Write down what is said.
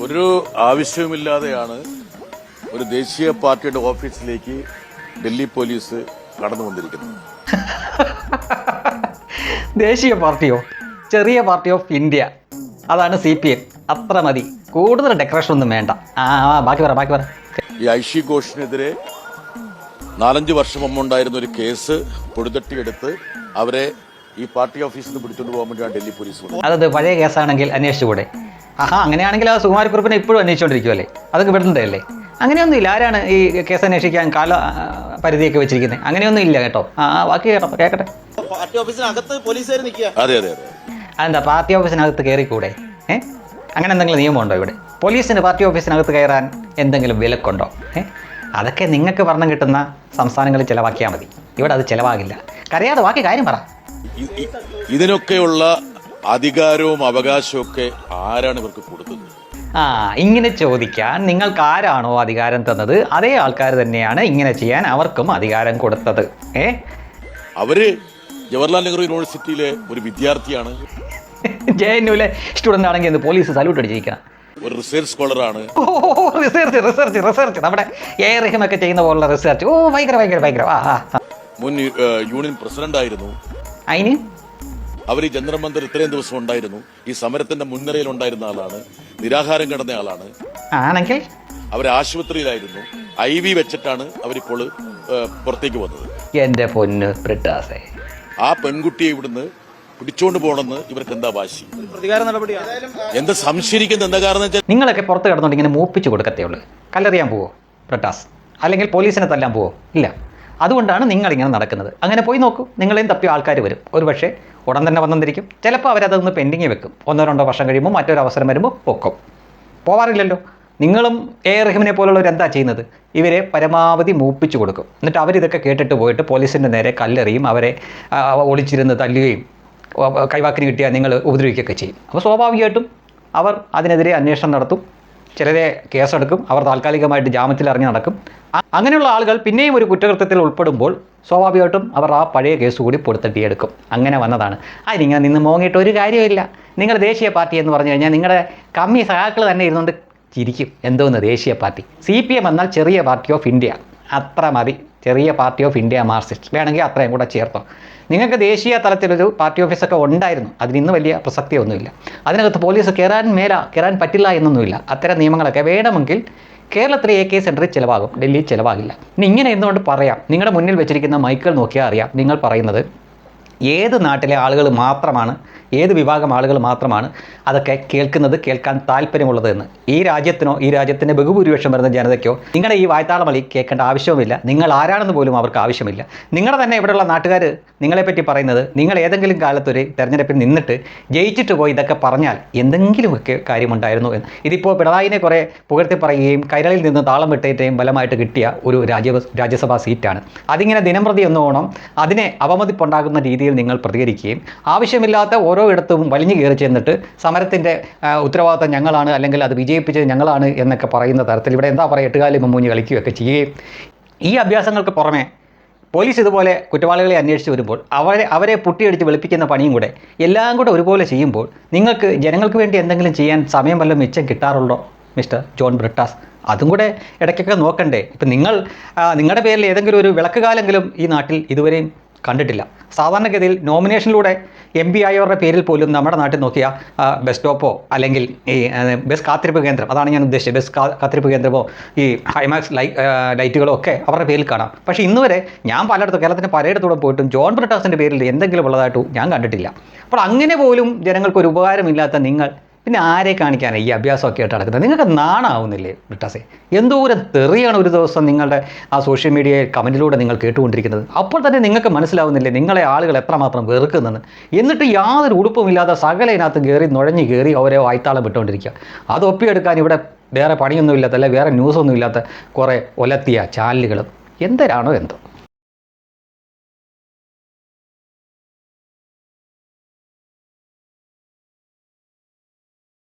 ഒരു ആവശ്യവുമില്ലാതെയാണ് ഒരു ദേശീയ പാർട്ടിയുടെ ഓഫീസിലേക്ക് ഡൽഹി പോലീസ് കടന്നു വന്നിരിക്കുന്നത്. ദേശീയ പാർട്ടിയോ? ചെറിയ പാർട്ടി ഓഫ് ഇന്ത്യ, അതാണ് CPM. അത്ര മതി, കൂടുതൽ ഡെക്കറേഷൻ ഒന്നും വേണ്ട. ബാക്കി പറ. ഈ ഐഷി ഘോഷിനെതിരെ 4-5 വർഷം മുമ്പ് ഉണ്ടായിരുന്ന ഒരു കേസ് പൊടിതട്ടിയെടുത്ത് അവരെ ഈ പാർട്ടി ഓഫീസിൽ നിന്ന് പിടിച്ചുകൊണ്ട് പോകാൻ വേണ്ടിയാണ് ഡൽഹി പോലീസ്. അതത് പഴയ കേസാണെങ്കിൽ അന്വേഷിച്ചുകൂടെ? അങ്ങനെയാണെങ്കിൽ ആ സുകുമാരക്കുറുപ്പിനെ ഇപ്പോഴും അന്വേഷിച്ചുകൊണ്ടിരിക്കുമല്ലേ? അതൊക്കെ വിടണ്ടല്ലേ? അങ്ങനെയൊന്നുമില്ല. ആരാണ് ഈ കേസ് അന്വേഷിക്കാൻ കാല പരിധിയൊക്കെ വെച്ചിരിക്കുന്നത്? അങ്ങനെയൊന്നും ഇല്ല കേട്ടോ. ബാക്കി കേൾക്കട്ടെ. പാർട്ടി ഓഫീസിനകത്ത് പോലീസുകാർ നിൽക്കുക. അതെ. അതെന്താ പാർട്ടി ഓഫീസിനകത്ത് കയറിക്കൂടെ? അങ്ങനെ എന്തെങ്കിലും നിയമമുണ്ടോ ഇവിടെ? പോലീസിന് പാർട്ടി ഓഫീസിനകത്ത് കയറാൻ എന്തെങ്കിലും വിലക്കുണ്ടോ? അതൊക്കെ നിങ്ങൾക്ക് ഭരണം കിട്ടുന്ന സംസ്ഥാനങ്ങളിൽ ചിലവാക്കിയാൽ മതി. ഇവിടെ അത് ചിലവാകില്ല. കരയാതെ ബാക്കി കാര്യം പറ. ഇതിനൊക്കെയുള്ള അധികാരവും അവകാശവും ഒക്കെ ആരാണ് ഇവർക്ക് കൊടുത്തത്? ഇങ്ങനെ ചോദിക്കാൻ നിങ്ങൾക്ക് ആരാണോ അധികാരം തന്നത് അതേ ആൾക്കാർ തന്നെയാണ് ഇങ്ങനെ ചെയ്യാൻ അവർക്കും അധികാരം കൊടുത്തത്. അവര് ജവഹർലാൽ നെഹ്റു യൂണിവേഴ്സിറ്റിയിലെ ഒരു വിദ്യാർത്ഥിയാണ്. JNUവിലെ സ്റ്റുഡന്റ് ആണെങ്കിൽ ഇന്ന് പോലീസ് സല്യൂട്ട് അടിച്ചിരിക്കണം. ഒരു റിസർച്ച് സ്കോളറാണ്. റിസർച്ച് നമ്മുടെ റഹീമൊക്കെ ചെയ്യുന്ന പോലുള്ള റിസർച്ച്. ഭയങ്കര. മുൻ യൂണിയൻ പ്രസിഡന്റ് ആയിരുന്നു. അതിന് അവർ ഈ ജന്തർ മന്ദിർ ഇത്രയും ദിവസം ഉണ്ടായിരുന്നു. ഈ സമരത്തിന്റെ മുൻനിരയിൽ ഉണ്ടായിരുന്ന ആളാണ്. നിരാഹാരം കിടന്ന ആളാണ്. ആണെങ്കിൽ അവർ ആശുപത്രിയിലായിരുന്നു. IV വെച്ചിട്ടാണ് അവരിപ്പോൾ പുറത്തേക്ക് വന്നത്. എന്റെ പൊന്ന് ബ്രിട്ടാസേ, ആ പെൺകുട്ടിയെ ഇവിടുന്ന് പിടിച്ചോണ്ട് പോകണമെന്ന് ഇവർക്ക് എന്താ വാശി? പ്രതികാര നടപടിയാണ്. എന്താ സംശയിക്കുന്നത്? എന്താ കാരണം വെച്ചാൽ നിങ്ങളൊക്കെ പുറത്ത് കിടന്നുകൊണ്ട് ഇങ്ങനെ മൂപ്പിച്ച് കൊടുക്കത്തേ ഉള്ളൂ. കല്ലെറിയാൻ പോവോ ബ്രിട്ടാസ്? അല്ലെങ്കിൽ പോലീസിനെ തല്ലാൻ പോവോ? ഇല്ല. അതുകൊണ്ടാണ് നിങ്ങളിങ്ങനെ നടക്കുന്നത്. അങ്ങനെ പോയി നോക്കൂ, നിങ്ങളെയും തപ്പി ആൾക്കാർ വരും. ഒരു പക്ഷേ ഉടൻ തന്നെ വന്നിരിക്കും. ചിലപ്പോൾ അവരതൊന്ന് പെൻഡിങ് വെക്കും. 1-2 വർഷം കഴിയുമ്പോൾ മറ്റൊരു അവസരം വരുമ്പോൾ പൊക്കും. പോവാറില്ലല്ലോ. നിങ്ങളും റഹീമിനെ പോലുള്ളവർ എന്താ ചെയ്യുന്നത്? ഇവരെ പരമാവധി മൂപ്പിച്ചു കൊടുക്കും. എന്നിട്ട് അവരിതൊക്കെ കേട്ടിട്ട് പോയിട്ട് പോലീസിൻ്റെ നേരെ കല്ലെറിയും. അവരെ ഒളിച്ചിരുന്ന് തല്ലുകയും കൈവാക്കിന് കിട്ടിയാൽ നിങ്ങൾ ഉപദ്രവിക്കുകയൊക്കെ ചെയ്യും. അപ്പോൾ സ്വാഭാവികമായിട്ടും അവർ അതിനെതിരെ അന്വേഷണം നടത്തും. ചിലരെ കേസെടുക്കും. അവർ താൽക്കാലികമായിട്ട് ജാമ്യത്തിൽ ഇറങ്ങി നടക്കും. അങ്ങനെയുള്ള ആളുകൾ പിന്നെയും ഒരു കുറ്റകൃത്യത്തിൽ ഉൾപ്പെടുമ്പോൾ സ്വാഭാവികമായിട്ടും അവർ ആ പഴയ കേസ് കൂടി പൊടുത്തട്ടിയെടുക്കും. അങ്ങനെ വന്നതാണ്. അതിനിങ്ങനെ നിന്ന് മോങ്ങിയിട്ട് ഒരു കാര്യമില്ല. നിങ്ങൾ ദേശീയ പാർട്ടി എന്ന് പറഞ്ഞു കഴിഞ്ഞാൽ നിങ്ങളുടെ കമ്മി സഹാക്കൾ തന്നെ ഇരുന്നുകൊണ്ട് ചിരിക്കും. എന്തോന്ന് ദേശീയ പാർട്ടി? CPM എന്നാൽ ചെറിയ പാർട്ടി ഓഫ് ഇന്ത്യ. അത്ര മതി. ചെറിയ പാർട്ടി ഓഫ് ഇന്ത്യ മാർക്സിസ്റ്റ്. വേണമെങ്കിൽ അത്രയും കൂടെ ചേർത്തോ. നിങ്ങൾക്ക് ദേശീയ തലത്തിലൊരു പാർട്ടി ഓഫീസൊക്കെ ഉണ്ടായിരുന്നു. അതിനിന്ന് വലിയ പ്രസക്തിയൊന്നുമില്ല. അതിനകത്ത് പോലീസ് കയറാൻ പറ്റില്ല എന്നൊന്നുമില്ല. അത്തരം നിയമങ്ങളൊക്കെ വേണമെങ്കിൽ കേരളത്തിലെ AK സെൻറ്ററിൽ ചിലവാകും, ഡൽഹിയിൽ ചിലവാകില്ല. ഇനി ഇങ്ങനെ എന്തുകൊണ്ട് പറയാം? നിങ്ങളുടെ മുന്നിൽ വെച്ചിരിക്കുന്ന മൈക്കുകൾ നോക്കിയാൽ അറിയാം. നിങ്ങൾ പറയുന്നത് ഏത് നാട്ടിലെ ആളുകൾ മാത്രമാണ്, ഏത് വിഭാഗം ആളുകൾ മാത്രമാണ് അതൊക്കെ കേൾക്കാൻ താല്പര്യമുള്ളത് എന്ന്. ഈ രാജ്യത്തിനോ ഈ രാജ്യത്തിൻ്റെ ബഹുഭൂരിപക്ഷം വരുന്ന ജനതയ്ക്കോ നിങ്ങളുടെ ഈ വായ്ത്താളമളി കേൾക്കേണ്ട ആവശ്യവുമില്ല. നിങ്ങൾ ആരാണെന്ന് പോലും അവർക്ക് ആവശ്യമില്ല. നിങ്ങളുടെ തന്നെ ഇവിടെയുള്ള നാട്ടുകാർ നിങ്ങളെപ്പറ്റി പറയുന്നത് നിങ്ങൾ ഏതെങ്കിലും കാലത്തൊരു തെരഞ്ഞെടുപ്പിൽ നിന്നിട്ട് ജയിച്ചിട്ട് പോയി ഇതൊക്കെ പറഞ്ഞാൽ എന്തെങ്കിലുമൊക്കെ കാര്യമുണ്ടായിരുന്നു എന്ന്. ഇതിപ്പോൾ പിണറായിനെ കുറേ പുകഴ്ത്തി പറയുകയും കൈരളിൽ നിന്ന് താളം വിട്ടേറ്റയും ബലമായിട്ട് കിട്ടിയ ഒരു രാജ്യസഭാ സീറ്റാണ്. അതിങ്ങനെ ദിനംപ്രതി ഒന്നോണം അതിനെ അവമതിപ്പുണ്ടാകുന്ന രീതിയിൽ നിങ്ങൾ പ്രതികരിക്കുകയും ആവശ്യമില്ലാത്ത ഓരോ ഇടത്തും വലിഞ്ഞു കയറി ചെന്നിട്ട് സമരത്തിൻ്റെ ഉത്തരവാദിത്തം ഞങ്ങളാണ്, അല്ലെങ്കിൽ അത് വിജയിപ്പിച്ചത് ഞങ്ങളാണ് എന്നൊക്കെ പറയുന്ന തരത്തിൽ ഇവിടെ എന്താ പറയുക, എട്ടുകാലി മമ്മൂഞ്ഞ് കളിക്കുകയൊക്കെ ചെയ്യുകയും ഈ അഭ്യാസങ്ങൾക്ക് പുറമെ പോലീസ് ഇതുപോലെ കുറ്റവാളികളെ അന്വേഷിച്ച് വരുമ്പോൾ അവരെ പുട്ടിയടിച്ച് വെളുപ്പിക്കുന്ന പണിയും കൂടെ എല്ലാം കൂടെ ഒരുപോലെ ചെയ്യുമ്പോൾ നിങ്ങൾക്ക് ജനങ്ങൾക്ക് വേണ്ടി എന്തെങ്കിലും ചെയ്യാൻ സമയം വല്ലതും മിച്ചം കിട്ടാറുണ്ടോ മിസ്റ്റർ ജോൺ ബ്രിട്ടാസ്? അതും കൂടെ ഇടയ്ക്കൊക്കെ നോക്കണ്ടേ? ഇപ്പം നിങ്ങളുടെ പേരിൽ ഏതെങ്കിലും ഒരു വിളക്കുകാലെങ്കിലും ഈ നാട്ടിൽ ഇതുവരെയും കണ്ടിട്ടില്ല. സാധാരണഗതിയിൽ നോമിനേഷനിലൂടെ MP ആയവരുടെ പേരിൽ പോലും നമ്മുടെ നാട്ടിൽ നോക്കിയാൽ ബസ് സ്റ്റോപ്പോ അല്ലെങ്കിൽ ഈ ബസ് കാത്തിരിപ്പ് കേന്ദ്രം, അതാണ് ഞാൻ ഉദ്ദേശിച്ചത്, ബസ് കാത്തിരിപ്പ് കേന്ദ്രമോ ഈ ഹൈമാക്സ് ലൈറ്റുകളോ ഒക്കെ അവരുടെ പേരിൽ കാണാം. പക്ഷേ ഇന്ന് വരെ ഞാൻ പലയിടത്തും കേരളത്തിൻ്റെ പലയിടത്തൂടെ പോയിട്ടും ജോൺ ബ്രിട്ടാസിൻ്റെ പേരിൽ എന്തെങ്കിലും ഉള്ളതായിട്ടും ഞാൻ കണ്ടിട്ടില്ല. അപ്പോൾ അങ്ങനെ പോലും ജനങ്ങൾക്കൊരു ഉപകാരമില്ലാത്ത നിങ്ങൾ പിന്നെ ആരെ കാണിക്കാനാണ് ഈ അഭ്യാസമൊക്കെ ആയിട്ട് നടക്കുന്നത്? നിങ്ങൾക്ക് നാണാവുന്നില്ലേ ബ്രിട്ടാസേ? എന്തോരം തെറിയാണ് ഒരു ദിവസം നിങ്ങളുടെ ആ സോഷ്യൽ മീഡിയയിൽ കമൻറ്റിലൂടെ നിങ്ങൾ കേട്ടുകൊണ്ടിരിക്കുന്നത്. അപ്പോൾ തന്നെ നിങ്ങൾക്ക് മനസ്സിലാവുന്നില്ലേ നിങ്ങളെ ആളുകൾ എത്രമാത്രം വെറുക്കുന്നെന്ന്? എന്നിട്ട് യാതൊരു ഉടുപ്പുമില്ലാതെ സകലതിനകത്ത് നുഴഞ്ഞു കയറി അവരെ വായ്ത്താളം വിട്ടുകൊണ്ടിരിക്കുക. അത് ഒപ്പിയെടുക്കാൻ ഇവിടെ വേറെ പണിയൊന്നുമില്ലാത്ത, അല്ലെ വേറെ ന്യൂസൊന്നും ഇല്ലാത്ത കുറേ ഒലത്തിയ ചാനലുകളും എന്തരാണോ എന്തോ.